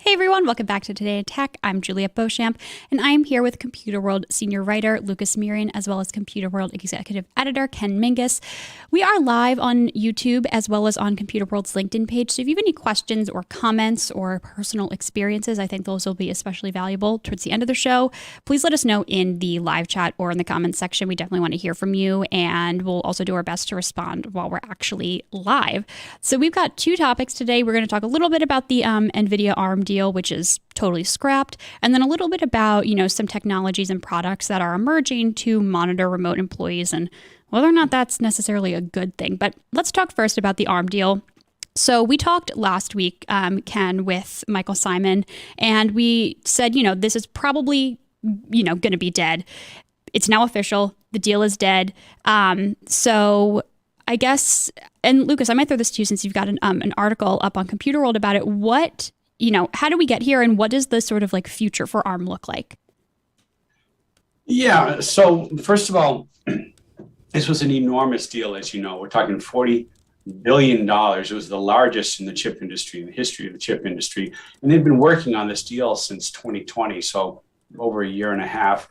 Hey everyone, welcome back to Today in Tech. I'm Juliette Beauchamp, and I am here with Computer World senior writer Lucas Mirian, as well as Computer World executive editor Ken Mingus. We are live on YouTube as well as on Computer World's LinkedIn page, so if you have any questions or comments or personal experiences, I think those will be especially valuable towards the end of the show. Please let us know in the live chat or in the comments section. We definitely want to hear from you, and we'll also do our best to respond while we're actually live. So we've got two topics today. We're going to talk a little bit about the NVIDIA ARM deal, which is totally scrapped, and then a little bit about, some technologies and products that are emerging to monitor remote employees and whether or not that's necessarily a good thing. But let's talk first about the ARM deal. So we talked last week, Ken, with Michael Simon, and we said, this is probably, going to be dead. It's now official. The deal is dead. So I guess, and Lucas, I might throw this to you since you've got an article up on Computer World about it. How do we get here, and what does the sort of future for ARM look like? Yeah, so first of all, this was an enormous deal, as you know. We're talking $40 billion. It was the largest in the chip industry, in the history of the chip industry. And they've been working on this deal since 2020, so over a year and a half.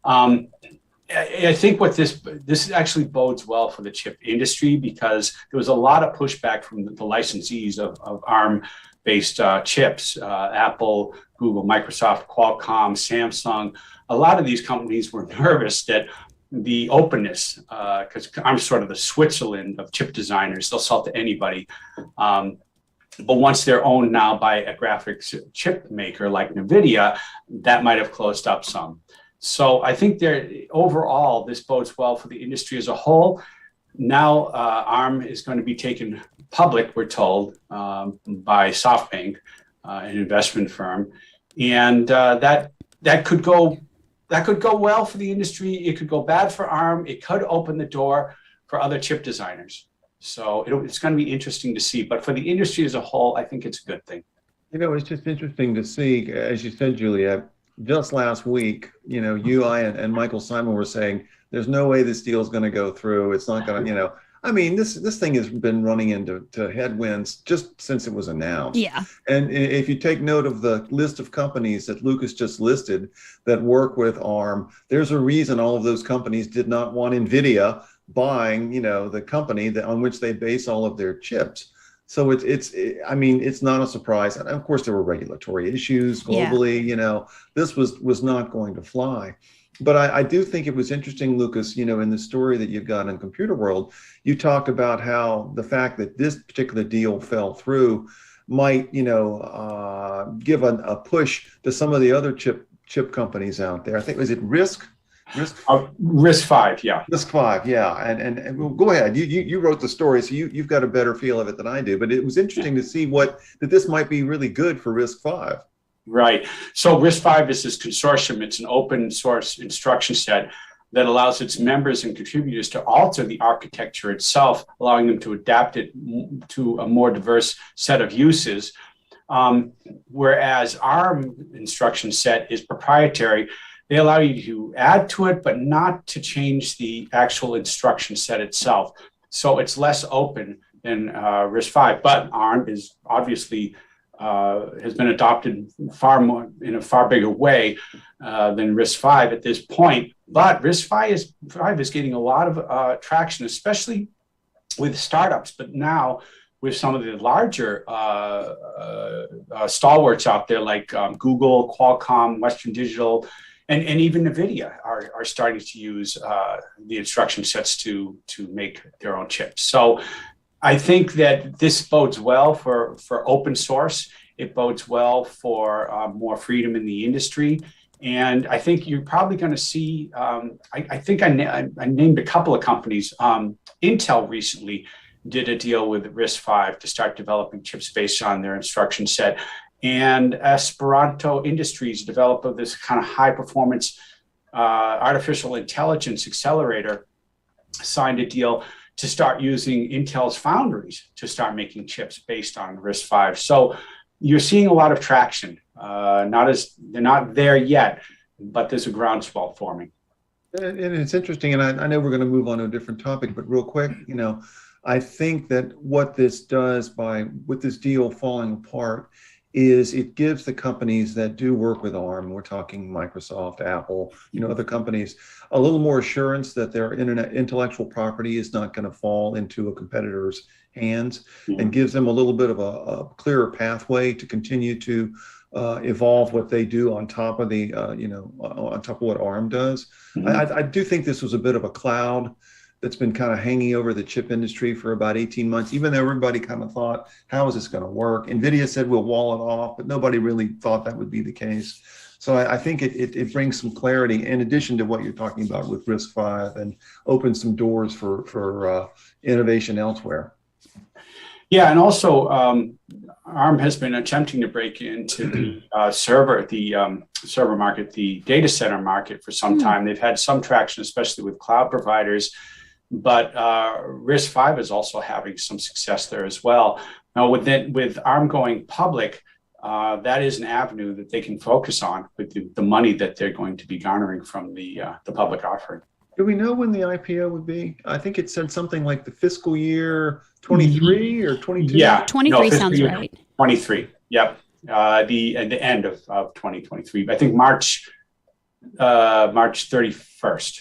I think what this actually bodes well for the chip industry, because there was a lot of pushback from the licensees of ARM-based chips, Apple, Google, Microsoft, Qualcomm, Samsung. A lot of these companies were nervous that the openness, because ARM's sort of the Switzerland of chip designers, they'll sell to anybody. But once they're owned now by a graphics chip maker like NVIDIA, that might have closed up some. So I think overall, this bodes well for the industry as a whole. Now, ARM is going to be taken public, we're told, by SoftBank, an investment firm, and that could go well for the industry. It could go bad for ARM. It could open the door for other chip designers. So it's going to be interesting to see. But for the industry as a whole, I think it's a good thing. It's just interesting to see, as you said, Juliette. Just last week, I and Michael Simon were saying there's no way this deal is going to go through. It's not going to, this thing has been running into headwinds just since it was announced. Yeah. And if you take note of the list of companies that Lucas just listed that work with ARM, there's a reason all of those companies did not want NVIDIA buying, the company on which they base all of their chips. So it's not a surprise. And of course, there were regulatory issues globally. Yeah. This was not going to fly. But I do think it was interesting, Lucas, in the story that you've got in Computer World, you talked about how the fact that this particular deal fell through might, give a push to some of the other chip companies out there. I think, was it RISC? RISC-V, yeah. RISC-V, yeah. And well, go ahead. You wrote the story, so you've got a better feel of it than I do. But it was interesting to see that this might be really good for RISC-V. Right. So RISC-V is this consortium. It's an open source instruction set that allows its members and contributors to alter the architecture itself, allowing them to adapt it to a more diverse set of uses. Whereas ARM instruction set is proprietary, they allow you to add to it, but not to change the actual instruction set itself. So it's less open than RISC-V, but ARM is obviously has been adopted far more in a far bigger way than RISC-V at this point. But RISC-V is getting a lot of traction, especially with startups. But now with some of the larger stalwarts out there like Google, Qualcomm, Western Digital, and even NVIDIA are starting to use the instruction sets to make their own chips. So I think that this bodes well for open source. It bodes well for more freedom in the industry. And I think you're probably going to see, I think I named a couple of companies. Intel recently did a deal with RISC-V to start developing chips based on their instruction set. And Esperanto Industries, developer of this kind of high performance artificial intelligence accelerator, signed a deal to start using Intel's foundries to start making chips based on RISC-V. So you're seeing a lot of traction. They're not there yet, but there's a groundswell forming. And it's interesting, and I know we're going to move on to a different topic, but real quick, I think that what this does with this deal falling apart is it gives the companies that do work with ARM, we're talking Microsoft, Apple, other companies, a little more assurance that their intellectual property is not going to fall into a competitor's hands, and gives them a little bit of a clearer pathway to continue to evolve what they do on top of on top of what ARM does. I do think this was a bit of a cloud that's been kind of hanging over the chip industry for about 18 months, even though everybody kind of thought, how is this going to work? NVIDIA said we'll wall it off, but nobody really thought that would be the case. So I think it brings some clarity in addition to what you're talking about with RISC-V, and opens some doors for innovation elsewhere. Yeah, and also ARM has been attempting to break into the server market, the data center market for some time. They've had some traction, especially with cloud providers, but RISC-V is also having some success there as well. Now, with ARM going public, that is an avenue that they can focus on with the money that they're going to be garnering from the public offering. Do we know when the IPO would be? I think it said something like the fiscal year 23 or 22. Yeah, 23 sounds right. 23. Yep. The end of 2023. I think March 31st.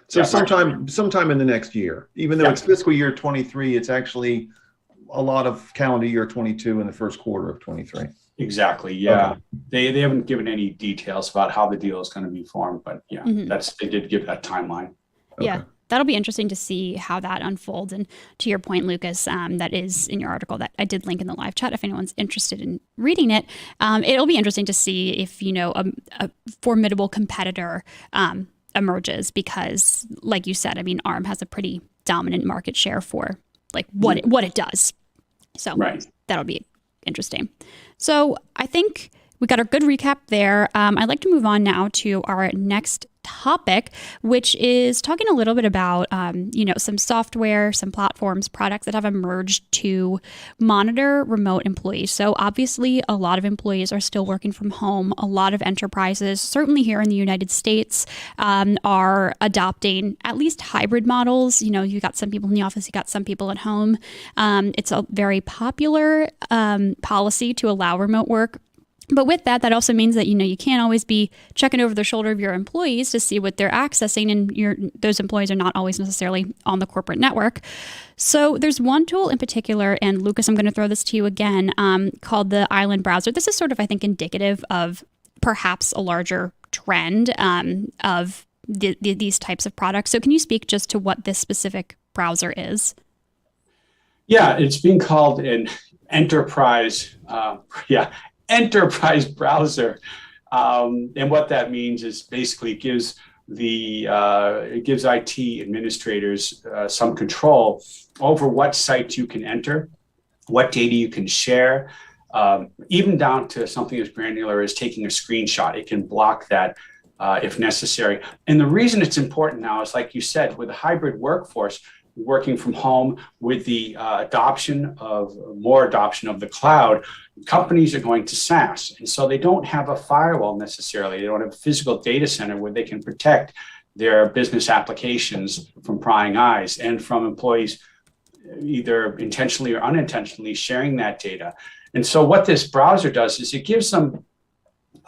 So sometime in the next year, even though it's fiscal year 23, it's actually a lot of calendar year 22 in the first quarter of 23. Exactly. Yeah. Okay. They haven't given any details about how the deal is going to be formed, but yeah, they did give that timeline. Okay. Yeah. Okay. That'll be interesting to see how that unfolds. And to your point, Lucas, that is in your article that I did link in the live chat. If anyone's interested in reading it, it'll be interesting to see if, a formidable competitor emerges, because like you said, I mean, ARM has a pretty dominant market share for like what it does. So that'll be interesting. So I think we got a good recap there. I'd like to move on now to our next topic, which is talking a little bit about, some software, some platforms, products that have emerged to monitor remote employees. So obviously, a lot of employees are still working from home. A lot of enterprises, certainly here in the United States, are adopting at least hybrid models. You got some people in the office, you got some people at home. It's a very popular policy to allow remote work. But with that also means that, you can't always be checking over the shoulder of your employees to see what they're accessing, and those employees are not always necessarily on the corporate network. So there's one tool in particular, and Lucas, I'm going to throw this to you again, called the Island Browser. This is sort of, I think, indicative of perhaps a larger trend of these types of products. So can you speak just to what this specific browser is? Yeah, it's being called an enterprise browser, and what that means is basically it gives IT administrators some control over what sites you can enter, what data you can share, even down to something as granular as taking a screenshot. It can block that if necessary. And the reason it's important now is, like you said, with a hybrid workforce, working from home, with the more adoption of the cloud, companies are going to SaaS. And so they don't have a firewall necessarily. They don't have a physical data center where they can protect their business applications from prying eyes and from employees either intentionally or unintentionally sharing that data. And so what this browser does is it gives them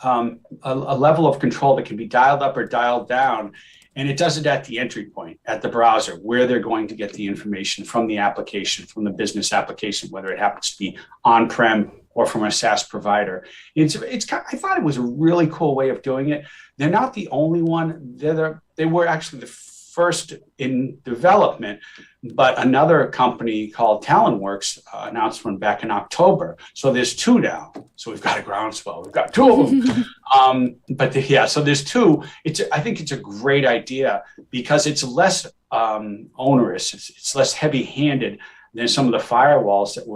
a level of control that can be dialed up or dialed down. And it does it at the entry point, at the browser, where they're going to get the information from the application, from the business application, whether it happens to be on-prem or from a SaaS provider. I thought it was a really cool way of doing it. They're not the only one. They were actually the first in development, but another company called Talonworks announced one back in October. So there's two now. So we've got a groundswell. We've got two of them. So there's two. I think it's a great idea because it's less onerous. It's less heavy-handed than some of the firewalls that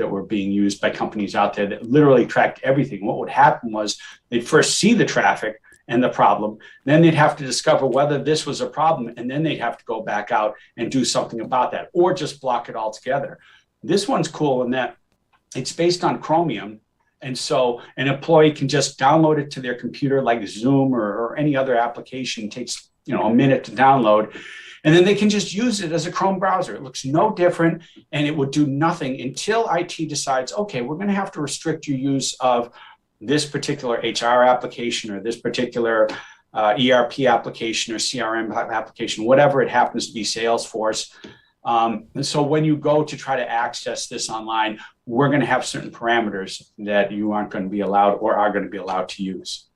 were being used by companies out there that literally tracked everything. What would happen was they'd first see the traffic and the problem, then they'd have to discover whether this was a problem, and then they'd have to go back out and do something about that, or just block it altogether. This one's cool in that it's based on Chromium, and so an employee can just download it to their computer like Zoom or any other application. It takes a minute to download, and then they can just use it as a Chrome browser. It looks no different, and it would do nothing until IT decides, okay, we're going to have to restrict your use of this particular HR application or this particular ERP application or CRM application, whatever it happens to be, Salesforce. And so when you go to try to access this online, we're going to have certain parameters that you aren't going to be allowed or are going to be allowed to use.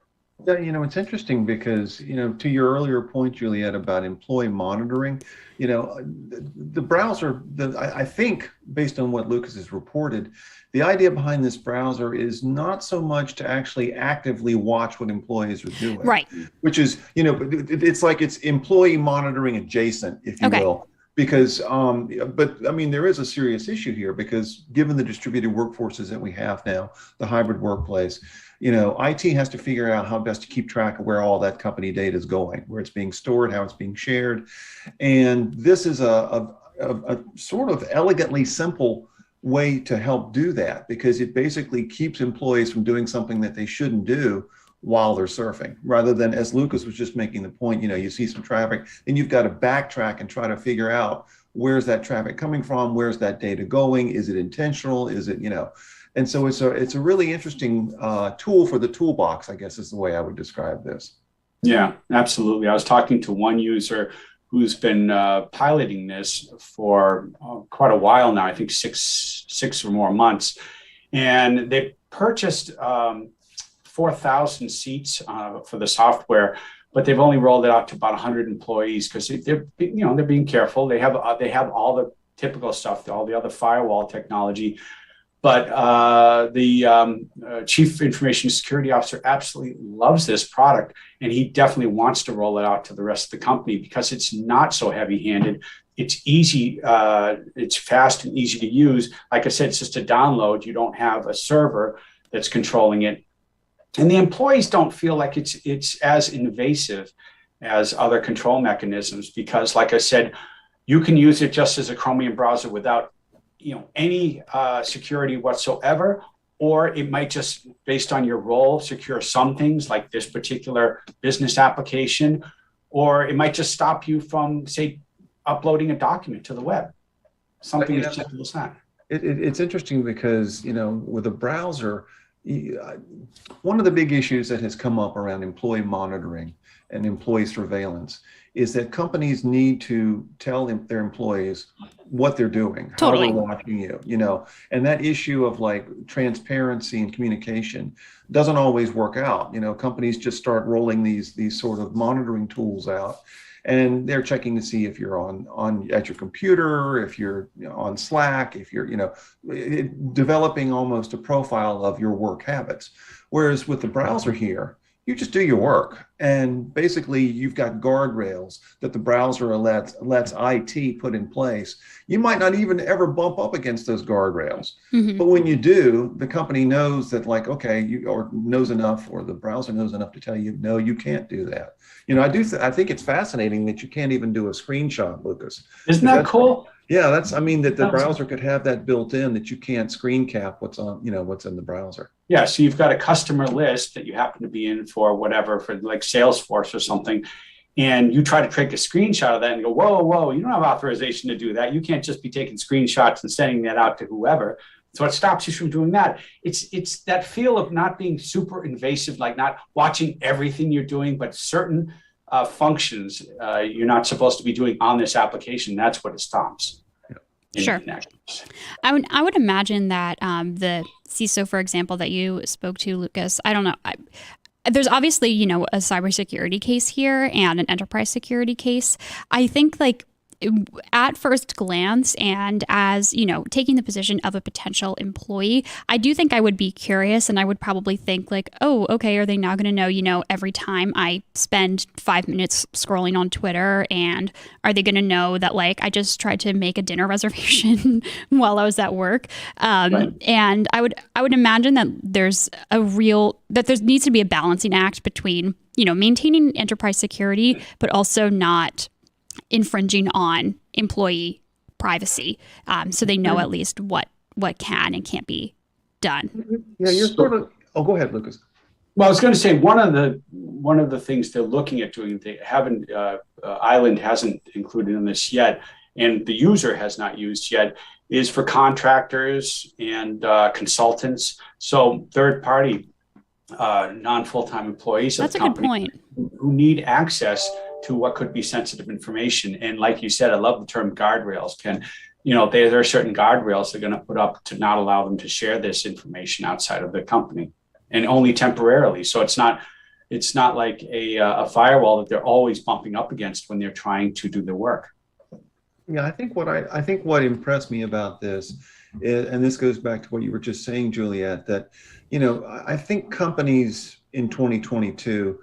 Yeah, it's interesting because, to your earlier point, Juliet, about employee monitoring, the browser, I think, based on what Lucas has reported, the idea behind this browser is not so much to actually actively watch what employees are doing. Right. Which is, it's like it's employee monitoring adjacent, if you will. Because, but I mean, there is a serious issue here because given the distributed workforces that we have now, the hybrid workplace, IT has to figure out how best to keep track of where all that company data is going, where it's being stored, how it's being shared. And this is a sort of elegantly simple way to help do that because it basically keeps employees from doing something that they shouldn't do while they're surfing, rather than, as Lucas was just making the point, you see some traffic and you've got to backtrack and try to figure out where's that traffic coming from, where's that data going, is it intentional, is it, and so it's a really interesting tool for the toolbox, I guess is the way I would describe this. Yeah, absolutely. I was talking to one user who's been piloting this for quite a while now, I think six or more months, and they purchased 4,000 seats for the software, but they've only rolled it out to about 100 employees because they're being careful. They have all the typical stuff, all the other firewall technology, but the chief information security officer absolutely loves this product, and he definitely wants to roll it out to the rest of the company because it's not so heavy-handed. It's easy, it's fast and easy to use. Like I said, it's just a download. You don't have a server that's controlling it. And the employees don't feel like it's as invasive as other control mechanisms because, like I said, you can use it just as a Chromium browser without any security whatsoever, or it might just, based on your role, secure some things like this particular business application, or it might just stop you from, say, uploading a document to the web. Something as simple as that. It's interesting because, with a browser, one of the big issues that has come up around employee monitoring and employee surveillance is that companies need to tell their employees what they're doing, Totally. how they're watching you, and that issue of like transparency and communication doesn't always work out. Companies just start rolling these sort of monitoring tools out, and they're checking to see if you're on at your computer, if you're on Slack, if you're developing almost a profile of your work habits. Whereas with the browser here, you just do your work. And basically, you've got guardrails that the browser lets IT put in place. You might not even ever bump up against those guardrails. Mm-hmm. But when you do, the company knows that, like, okay, or knows enough, or the browser knows enough to tell you, no, you can't do that. I think it's fascinating that you can't even do a screenshot, Lucas. Isn't that cool? Yeah, that the browser could have that built in, that you can't screen cap what's in the browser. Yeah, so you've got a customer list that you happen to be in for whatever, for like Salesforce or something, and you try to take a screenshot of that and go, whoa, you don't have authorization to do that. You can't just be taking screenshots and sending that out to whoever. So it stops you from doing that. It's that feel of not being super invasive, like not watching everything you're doing, but certain functions you're not supposed to be doing on this application. That's what it stops. Sure. I would imagine that the CISO, for example, that you spoke to, Lucas, I don't know. There's obviously, a cybersecurity case here and an enterprise security case. I think at first glance, and as taking the position of a potential employee, I do think I would be curious, and I would probably think oh, okay, are they now going to know every time I spend 5 minutes scrolling on Twitter, and are they going to know that I just tried to make a dinner reservation while I was at work? Right. And I would imagine that there needs to be a balancing act between maintaining enterprise security, but also not infringing on employee privacy, so they know at least what can and can't be done. Yeah, you're sort of. Oh, go ahead, Lucas. Well, I was going to say one of the things they're looking at doing, they haven't Island hasn't included in this yet, and the user has not used yet, is for contractors and consultants. So third party, non-full-time employees. That's a good point. Who need access to what could be sensitive information. And like you said, I love the term guardrails, Ken. There are certain guardrails they're going to put up to not allow them to share this information outside of the company, and only temporarily. So it's not like a firewall that they're always bumping up against when they're trying to do their work. Yeah, I think what impressed me about this is, and this goes back to what you were just saying, Juliet, that I think companies in 2022,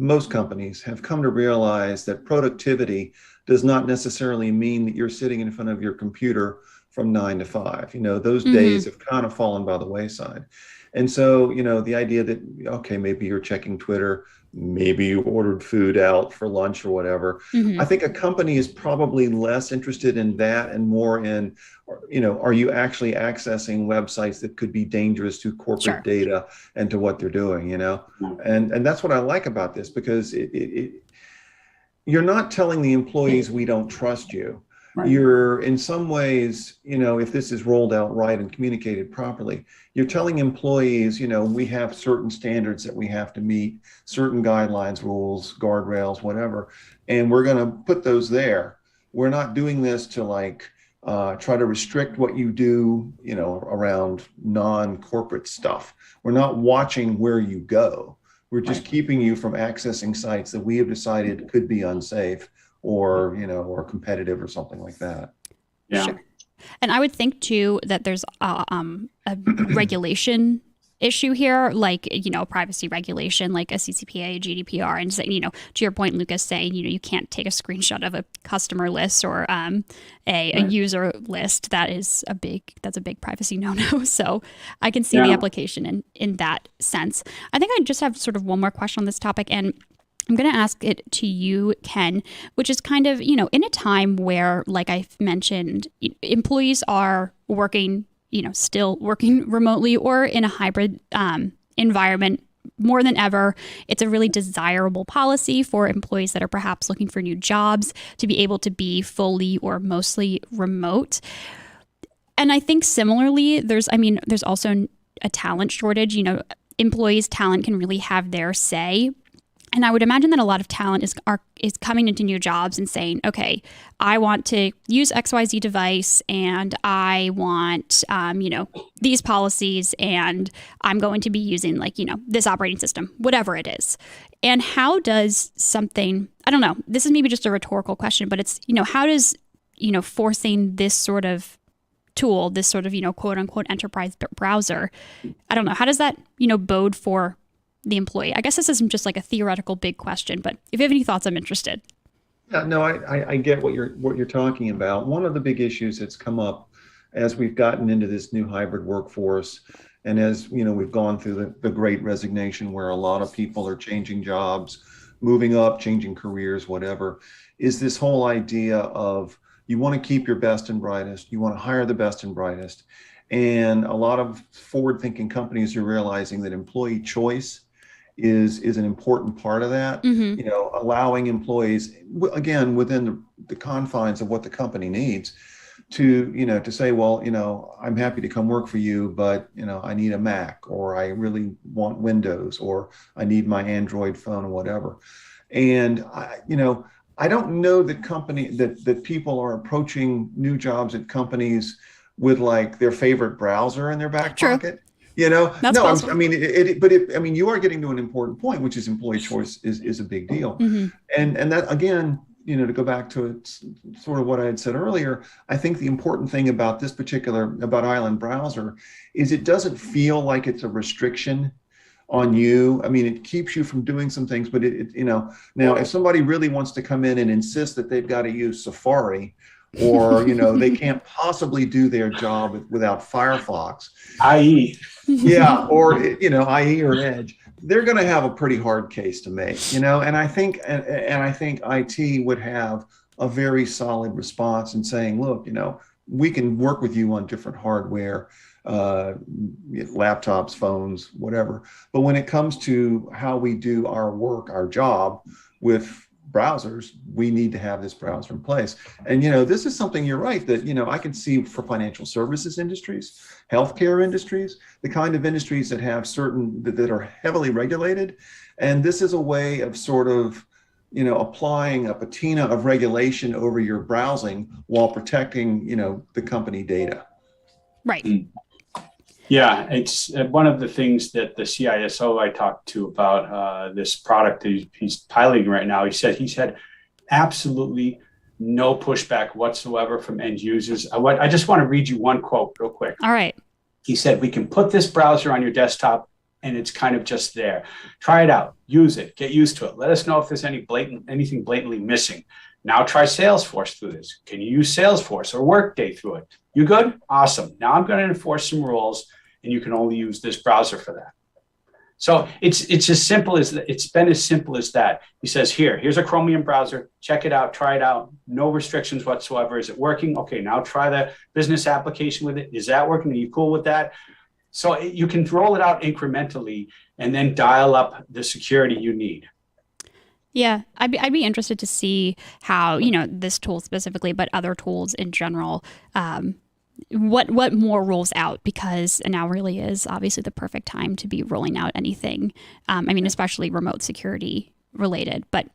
most companies have come to realize that productivity does not necessarily mean that you're sitting in front of your computer from 9 to 5. Those days have kind of fallen by the wayside. And so, the idea that, okay, maybe you're checking Twitter, maybe you ordered food out for lunch or whatever. I think a company is probably less interested in that and more in, are you actually accessing websites that could be dangerous to corporate data and to what they're doing, And that's what I like about this, because you're not telling the employees, we don't trust you. Right. You're, in some ways, if this is rolled out right and communicated properly, you're telling employees, we have certain standards that we have to meet, certain guidelines, rules, guardrails, whatever, and we're going to put those there. We're not doing this to try to restrict what you do, around non-corporate stuff. We're not watching where you go. We're just keeping you from accessing sites that we have decided could be unsafe, or or competitive or something like that. Yeah. Sure. And I would think too that there's a regulation issue here, privacy regulation, like a CCPA, GDPR, and to your point, Lucas, saying you can't take a screenshot of a customer list or a user list. That's a big privacy no-no. So I can see the application in that sense. I think I just have sort of one more question on this topic, and I'm going to ask it to you, Ken, which is kind of, in a time where, like I've mentioned, employees are working, still working remotely or in a hybrid environment more than ever. It's a really desirable policy for employees that are perhaps looking for new jobs to be able to be fully or mostly remote. And I think similarly, there's also a talent shortage. Employees' talent can really have their say. And I would imagine that a lot of talent is coming into new jobs and saying, okay, I want to use XYZ device, and I want, these policies, and I'm going to be using this operating system, whatever it is. And how does something, I don't know, this is maybe just a rhetorical question, but it's, how does, forcing this sort of tool, this sort of, quote unquote enterprise browser, I don't know, how does that, bode for the employee? I guess this isn't just like a theoretical big question, but if you have any thoughts, I'm interested. Yeah, no, I get what you're talking about. One of the big issues that's come up as we've gotten into this new hybrid workforce, and as we've gone through the great resignation where a lot of people are changing jobs, moving up, changing careers, whatever, is this whole idea of you want to keep your best and brightest, you want to hire the best and brightest. And a lot of forward-thinking companies are realizing that employee choice is an important part of that. Allowing employees, again, within the confines of what the company needs, to say, well, I'm happy to come work for you, but I need a Mac, or I really want Windows, or I need my Android phone, or whatever. And I don't know that people are approaching new jobs at companies with like their favorite browser in their back pocket. That's no, possible. I mean, you are getting to an important point, which is employee choice is a big deal. And that, again, to go back to it, sort of what I had said earlier, I think the important thing about about Island Browser is it doesn't feel like it's a restriction on you. I mean, it keeps you from doing some things, but now if somebody really wants to come in and insist that they've got to use Safari, or they can't possibly do their job without Firefox, IE. yeah, or IE or Edge, they're going to have a pretty hard case to make, and I think IT would have a very solid response in saying, look, we can work with you on different hardware, laptops, phones, whatever, but when it comes to how we do our work, our job with browsers, we need to have this browser in place. And this is something, you're right, that I can see for financial services industries, healthcare industries, the kind of industries that have that are heavily regulated. And this is a way of sort of applying a patina of regulation over your browsing while protecting the company data. Right. Yeah, it's one of the things that the CISO I talked to about this product that he's piloting right now. He said he's had absolutely no pushback whatsoever from end users. I just want to read you one quote real quick. All right. He said, we can put this browser on your desktop and it's kind of just there. Try it out, use it, get used to it. Let us know if there's anything blatantly missing. Now try Salesforce through this. Can you use Salesforce or Workday through it? You good? Awesome. Now I'm going to enforce some rules, and you can only use this browser for that. So it's as simple as it's been as simple as that. He says, here's a Chromium browser. Check it out. Try it out. No restrictions whatsoever. Is it working? Okay, now try the business application with it. Is that working? Are you cool with that? So you can roll it out incrementally and then dial up the security you need. Yeah, I'd be interested to see how, this tool specifically, but other tools in general, what more rolls out, because now really is obviously the perfect time to be rolling out anything. Especially remote security related. But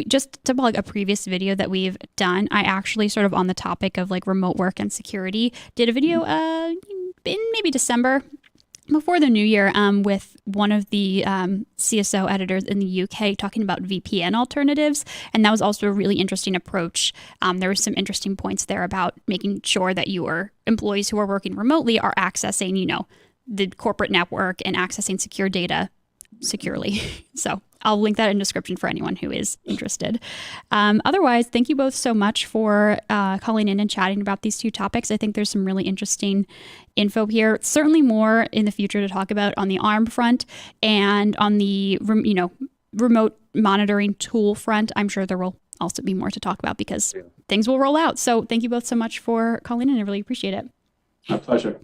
just to plug a previous video that we've done, I actually sort of on the topic of like remote work and security did a video in maybe December before the new year with one of the CSO editors in the UK talking about VPN alternatives. And that was also a really interesting approach. There were some interesting points there about making sure that your employees who are working remotely are accessing, the corporate network and accessing secure data securely. So I'll link that in the description for anyone who is interested. Otherwise, thank you both so much for calling in and chatting about these two topics. I think there's some really interesting info here. Certainly more in the future to talk about on the ARM front and on the remote monitoring tool front. I'm sure there will also be more to talk about because things will roll out. So thank you both so much for calling in. I really appreciate it. My pleasure.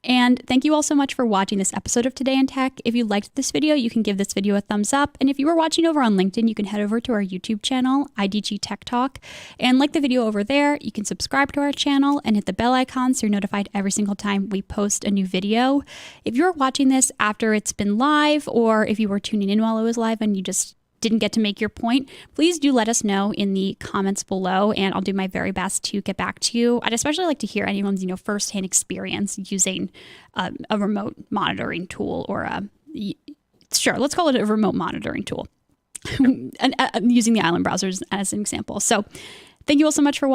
And thank you all so much for watching this episode of Today in Tech. If you liked this video, you can give this video a thumbs up. And if you were watching over on LinkedIn, you can head over to our YouTube channel, IDG Tech Talk, and like the video over there. You can subscribe to our channel and hit the bell icon so you're notified every single time we post a new video. If you're watching this after it's been live, or if you were tuning in while it was live and you just didn't get to make your point, please do let us know in the comments below, and I'll do my very best to get back to you. I'd especially like to hear anyone's firsthand experience using a remote monitoring tool, or let's call it a remote monitoring tool, and using the Island browsers as an example. So thank you all so much for watching.